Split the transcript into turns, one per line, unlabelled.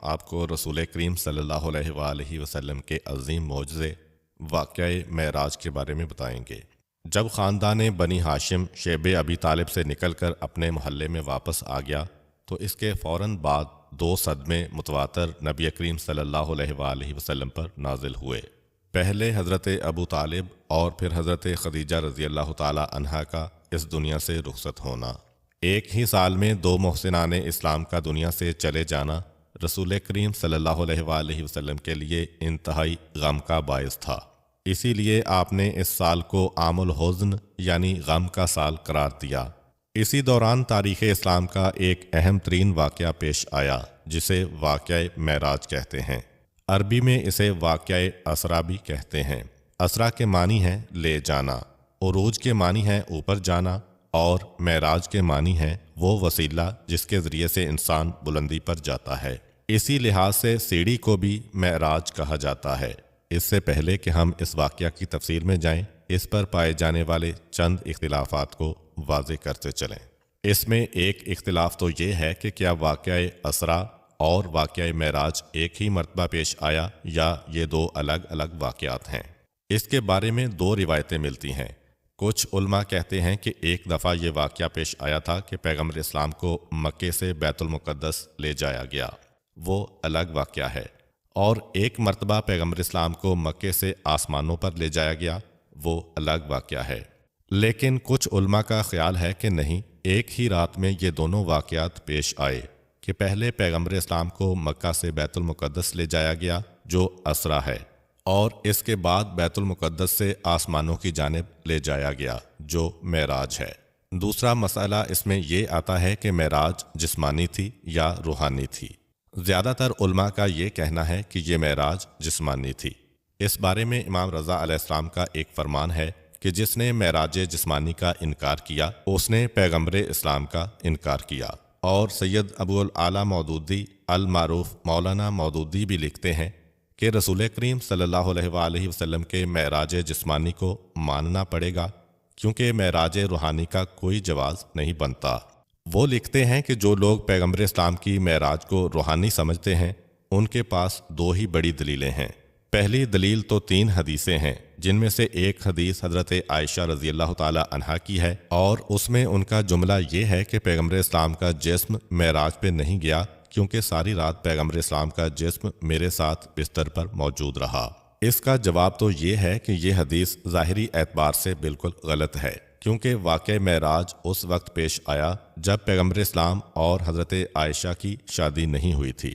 آپ کو رسول کریم صلی اللہ علیہ وآلہ وسلم کے عظیم معجزے واقعہ معراج کے بارے میں بتائیں گے۔ جب خاندان بنی ہاشم شیب ابی طالب سے نکل کر اپنے محلے میں واپس آ گیا تو اس کے فوراً بعد 2 صدمے متواتر نبی کریم صلی اللہ علیہ وآلہ وسلم پر نازل ہوئے۔ پہلے حضرت ابو طالب اور پھر حضرت خدیجہ رضی اللہ تعالی عنہا کا اس دنیا سے رخصت ہونا۔ ایک ہی سال میں 2 محسنان اسلام کا دنیا سے چلے جانا رسول کریم صلی اللہ علیہ وآلہ وسلم کے لیے انتہائی غم کا باعث تھا۔ اسی لیے آپ نے اس سال کو عام الحزن یعنی غم کا سال قرار دیا۔ اسی دوران تاریخ اسلام کا ایک اہم ترین واقعہ پیش آیا جسے واقعہ معراج کہتے ہیں۔ عربی میں اسے واقعہ اسرا بھی کہتے ہیں۔ اسرا کے معنی ہے لے جانا، عروج کے معنی ہے اوپر جانا، اور معراج کے معنی ہے وہ وسیلہ جس کے ذریعے سے انسان بلندی پر جاتا ہے۔ اسی لحاظ سے سیڑھی کو بھی معراج کہا جاتا ہے۔ اس سے پہلے کہ ہم اس واقعہ کی تفصیل میں جائیں، اس پر پائے جانے والے چند اختلافات کو واضح کرتے چلیں۔ اس میں ایک اختلاف تو یہ ہے کہ کیا واقعہ اسرا اور واقعہ معراج ایک ہی مرتبہ پیش آیا یا یہ 2 الگ الگ واقعات ہیں۔ اس کے بارے میں 2 روایتیں ملتی ہیں۔ کچھ علماء کہتے ہیں کہ ایک دفعہ یہ واقعہ پیش آیا تھا کہ پیغمبر اسلام کو مکے سے بیت المقدس لے جایا گیا، وہ الگ واقعہ ہے، اور ایک مرتبہ پیغمبر اسلام کو مکے سے آسمانوں پر لے جایا گیا، وہ الگ واقعہ ہے۔ لیکن کچھ علماء کا خیال ہے کہ نہیں، ایک ہی رات میں یہ دونوں واقعات پیش آئے کہ پہلے پیغمبر اسلام کو مکہ سے بیت المقدس لے جایا گیا جو اسرا ہے، اور اس کے بعد بیت المقدس سے آسمانوں کی جانب لے جایا گیا جو معراج ہے۔ دوسرا مسئلہ اس میں یہ آتا ہے کہ معراج جسمانی تھی یا روحانی تھی۔ زیادہ تر علماء کا یہ کہنا ہے کہ یہ معراج جسمانی تھی۔ اس بارے میں امام رضا علیہ السلام کا ایک فرمان ہے کہ جس نے معراج جسمانی کا انکار کیا اس نے پیغمبر اسلام کا انکار کیا۔ اور سید ابو الاعلیٰ مودودی المعروف مولانا مودودی بھی لکھتے ہیں کہ رسول کریم صلی اللہ علیہ وآلہ وسلم کے معراج جسمانی کو ماننا پڑے گا کیونکہ معراج روحانی کا کوئی جواز نہیں بنتا۔ وہ لکھتے ہیں کہ جو لوگ پیغمبر اسلام کی معراج کو روحانی سمجھتے ہیں ان کے پاس 2 ہی بڑی دلیلیں ہیں۔ پہلی دلیل تو 3 حدیثیں ہیں جن میں سے ایک حدیث حضرت عائشہ رضی اللہ تعالی عنہا کی ہے، اور اس میں ان کا جملہ یہ ہے کہ پیغمبر اسلام کا جسم معراج پہ نہیں گیا کیونکہ ساری رات پیغمبر اسلام کا جسم میرے ساتھ بستر پر موجود رہا۔ اس کا جواب تو یہ ہے کہ یہ حدیث ظاہری اعتبار سے بالکل غلط ہے، کیونکہ واقع معراج اس وقت پیش آیا جب پیغمبر اسلام اور حضرت عائشہ کی شادی نہیں ہوئی تھی۔